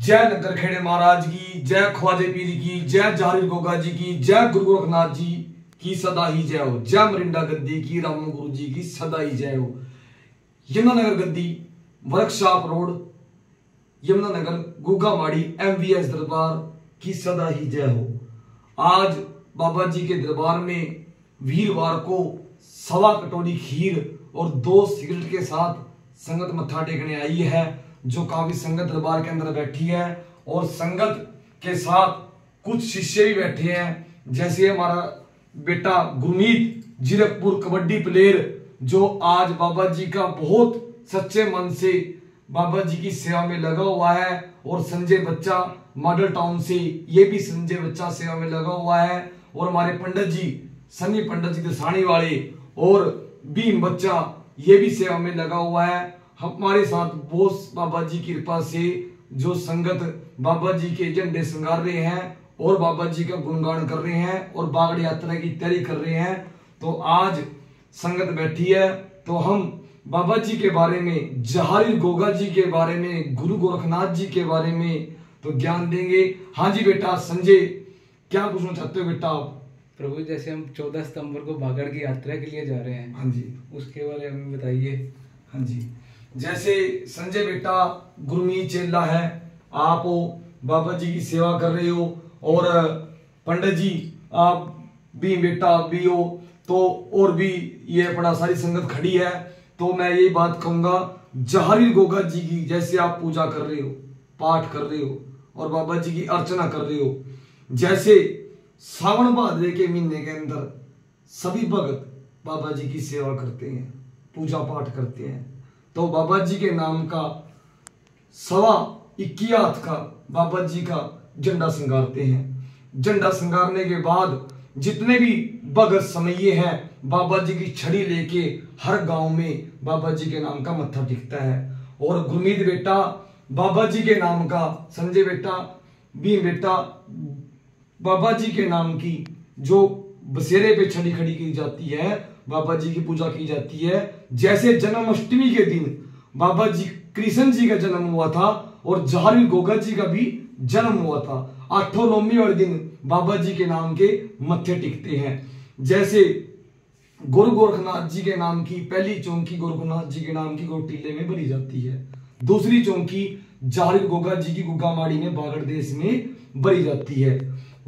जय नगर खेड़े महाराज की, जय ख्वाजे पीर की, जय जहारीर गोगा जी की, जय गुरु गोरखनाथ जी की सदा ही जय हो। जय मरिंडा गद्दी की, रामू गुरु जी की सदा ही जय हो। यमुनानगर गद्दी, वर्कशॉप रोड, यमुनानगर, गुगामाड़ी, MVS दरबार की सदा ही जय हो। आज बाबा जी के दरबार में वीरवार को 1.25 कटोरी खीर और 2 सिगरेट के साथ संगत मत्था टेकने आई है, जो काफी संगत दरबार के अंदर बैठी है और संगत के साथ कुछ शिष्य भी बैठे हैं, जैसे हमारा बेटा गुरमीत जीरकपुर कबड्डी प्लेयर, जो आज बाबा जी का बहुत सच्चे मन से बाबा जी की सेवा में लगा हुआ है। और संजय बच्चा मॉडल टाउन से, ये भी संजय बच्चा सेवा में लगा हुआ है। और हमारे पंडित जी सनी पंडित जी दसानी वाले और भीम बच्चा, ये भी सेवा में लगा हुआ है। हमारे साथ बोस बाबा जी की कृपा से जो संगत बाबा जी के झंडे संगार रहे हैं और बाबा जी का गुणगान कर रहे हैं और बागड़ यात्रा की तैयारी कर रहे हैं। तो आज संगत बैठी है, तो हम बाबा जी के बारे में, जहारीर गोगा जी के बारे में, गुरु गोरखनाथ जी के बारे में तो ज्ञान देंगे। हाँ जी बेटा संजय, क्या पूछना चाहते हो बेटा आप? प्रभु, जैसे हम 14 सितंबर को बागड़ की यात्रा के लिए जा रहे हैं, हाँ जी, उसके बारे में बताइए। हाँ जी, जैसे संजय बेटा गुरमीत चेला है, आप बाबा जी की सेवा कर रहे हो और पंडित जी आप भी बेटा भी हो, तो और भी ये अपना सारी संगत खड़ी है। तो मैं यही बात कहूंगा, जहारीर गोगा जी की जैसे आप पूजा कर रहे हो, पाठ कर रहे हो और बाबा जी की अर्चना कर रहे हो, जैसे सावन भाद्रे के महीने के अंदर सभी भगत बाबा जी की सेवा करते हैं, पूजा पाठ करते हैं, तो बाबा जी के नाम का 21.25 का बाबा जी का झंडा संगारते हैं। झंडा संगारने के बाद जितने भी भगत समये हैं, बाबा जी की छड़ी लेके हर गांव में बाबा जी के नाम का मत्था टिकता है। और गुरमीत बेटा बाबा जी के नाम का, संजय बेटा, भीम बेटा, बाबा जी के नाम की जो बसेरे पे छड़ी खड़ी की जाती है, बाबा जी की पूजा की जाती है। जैसे जन्माष्टमी के दिन बाबा जी कृष्ण जी का जन्म हुआ था और जहारीर गोगा जी का भी जन्म हुआ था, 8 नवमी वाले दिन बाबा जी के नाम के मत्थे टिकते हैं। जैसे गुरु गोरखनाथ जी के नाम की पहली चौकी गोरखनाथ जी के नाम की गोटीले में भरी जाती है, दूसरी चौकी जहारीर गोगा जी की गुगामाड़ी में बागड़ देश में भरी जाती है।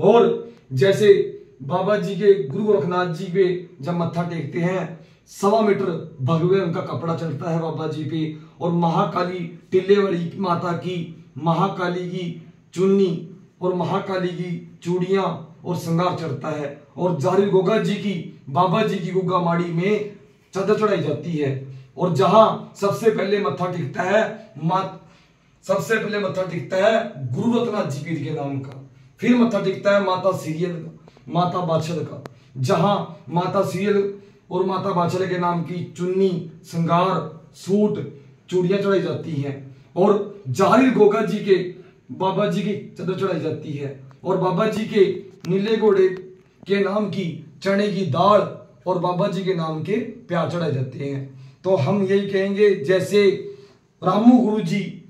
और जैसे बाबा जी के गुरु गोरखनाथ जी पे जब मत्था टेकते हैं, 1.25 मीटर भगवे उनका कपड़ा चढ़ता है बाबा जी पे, और महाकाली टिल्ले वाली माता की, महाकाली की चुन्नी और महाकाली की चूड़ियां और श्रृंगार चढ़ता है। और जहारीर गोगा जी की बाबा जी की गुगामाड़ी में चादर चढ़ाई जाती है। और जहां सबसे पहले मत्था टिकता है, सबसे पहले मत्था टिकता है गुरु रत्नाथ जी पीर के नाम का, फिर मत्था टिकता है माता सीरियल का, माता बाछल का, जहां माता सीरियल और माता बाछल के नाम की चुन्नी, श्रृंगार, सूट, चूड़ियां चढ़ाई जाती हैं। और जहारीर गोगा जी के बाबा जी की चादर चढ़ाई जाती है। और बाबा जी के नीले घोड़े के नाम की चने की दाल और बाबा जी के नाम के प्याज चढ़ाए जाते हैं। तो हम यही कहेंगे, जैसे रामू गुरु जी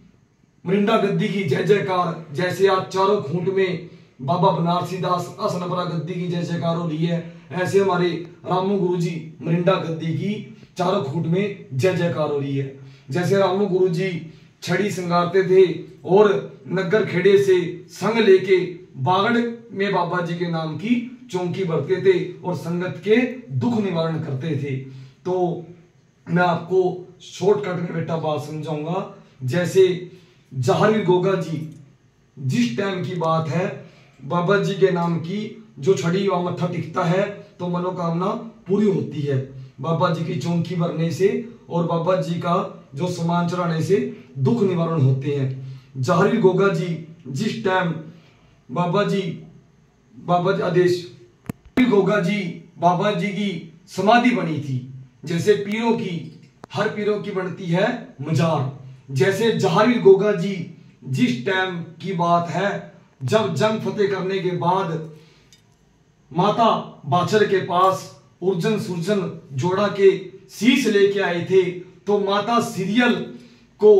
मरिंडा गद्दी की जय जयकार, जैसे आज चारों खूंट में बाबा बनारसी दास असनपरा गद्दी की जय जयकार हो रही है, ऐसे हमारे रामू गुरु जी मरिंडा गद्दी की चारों खूंट में जय जयकार हो रही है। जैसे रामू गुरु जी छड़ी संगारते थे और नगर खेड़े से संग लेके बागड़ में बाबा जी के नाम की चौकी भरते थे और संगत के दुख निवारण करते थे। तो मैं आपको शॉर्टकट में बेटा बात समझाऊंगा। जैसे जहारीर गोगा जी, जिस टाइम की बात है, बाबा जी के नाम की जो छड़ी व मत्था टिकता है तो मनोकामना पूरी होती है बाबा जी की चौकी भरने से, और बाबा जी का जो सामान चढ़ाने से दुख निवारण होते हैं। जहारीर गोगा जी जिस टाइम बाबा जी आदेश गोगा जी बाबा जी की समाधि बनी थी, जैसे पीरों की, हर पीरों की बनती है मजार, जैसे जहारीर गोगा जी जिस टाइम की बात है, जब जंग फतेह करने के बाद माता बाछल के पास उर्जन सुरजन जोड़ा के शीश लेके आए थे, तो माता सीरियल को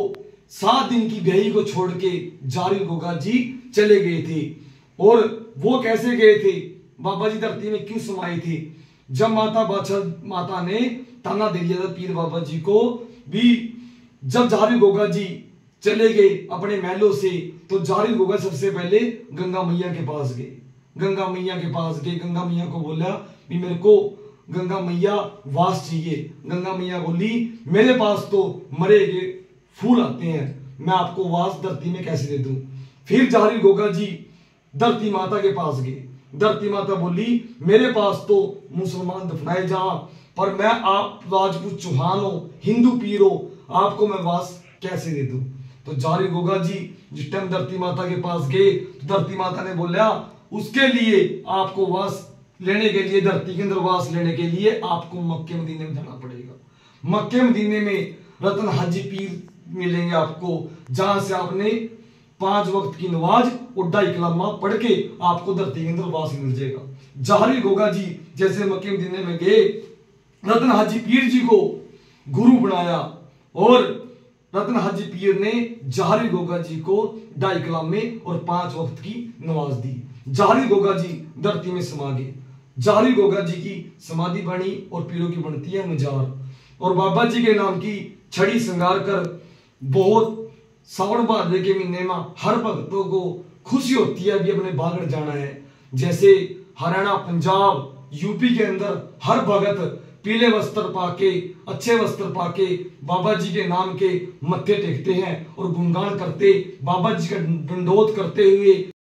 7 दिन की ब्याही को छोड़ के जारी गोगा जी चले गए थे। और वो कैसे गए थे, बाबा जी धरती में क्यों समाये थे? जब माता ने ताना दे दिया था पीर बाबा जी को भी, जब जारी गोगा जी चले गए अपने महलों से, तो जारी गोगा सबसे पहले गंगा मैया के पास गए। गंगा मैया के पास गए, गंगा मैया को बोला भी मेरे को गंगा मैया वास चाहिए। गंगा मैया बोली मेरे पास तो मरे के फूल आते हैं, मैं आपको वास धरती में कैसे दे दूं? फिर जारी गोगा जी धरती माता के पास गए। धरती माता बोली मेरे पास तो मुसलमान दफनाए जहां, पर मैं आप राजपूत चौहान हो, हिंदू पीर हो, आपको मैं वास कैसे दे दूं? तो जारी गोगा जी जिस टाइम धरती माता के पास गए तो धरती माता ने बोला उसके लिए आपको वास लेने के लिए, धरती के अंदर वास लेने के लिए आपको मक्के मदीने में जाना पड़ेगा। मक्के मदीने में रतन हाजी पीर मिलेंगे आपको, जहां से आपने 5 वक्त की नमाज और 2.5 कलमा पढ़ के आपको धरती के अंदर वास मिल जाएगा। जारी गोगा जी जैसे मक्के मदीने में गए, रतन हाजी पीर जी को गुरु बनाया और रतन हाजी पीर ने जारी गोगा जी को 2.5 कलामे और 5 वक्त की नमाज दी। जारी गोगा जी धरती में समा गए। जारी गोगा जी की समाधि बनी और पीरों की बनती है मजार। और बाबा जी के नाम की छड़ी श्रृंगार कर बहुत सावन भादवे के महीने में हर भक्तों को खुशी होती है अभी अपने बागड़ जाना है। जैसे हरियाणा, पंजाब, यूपी के अंदर हर भगत पीले वस्त्र पाके, अच्छे वस्त्र पाके बाबा जी के नाम के मत्थे टेकते हैं और गुणगान करते, बाबा जी का दंडोत करते हुए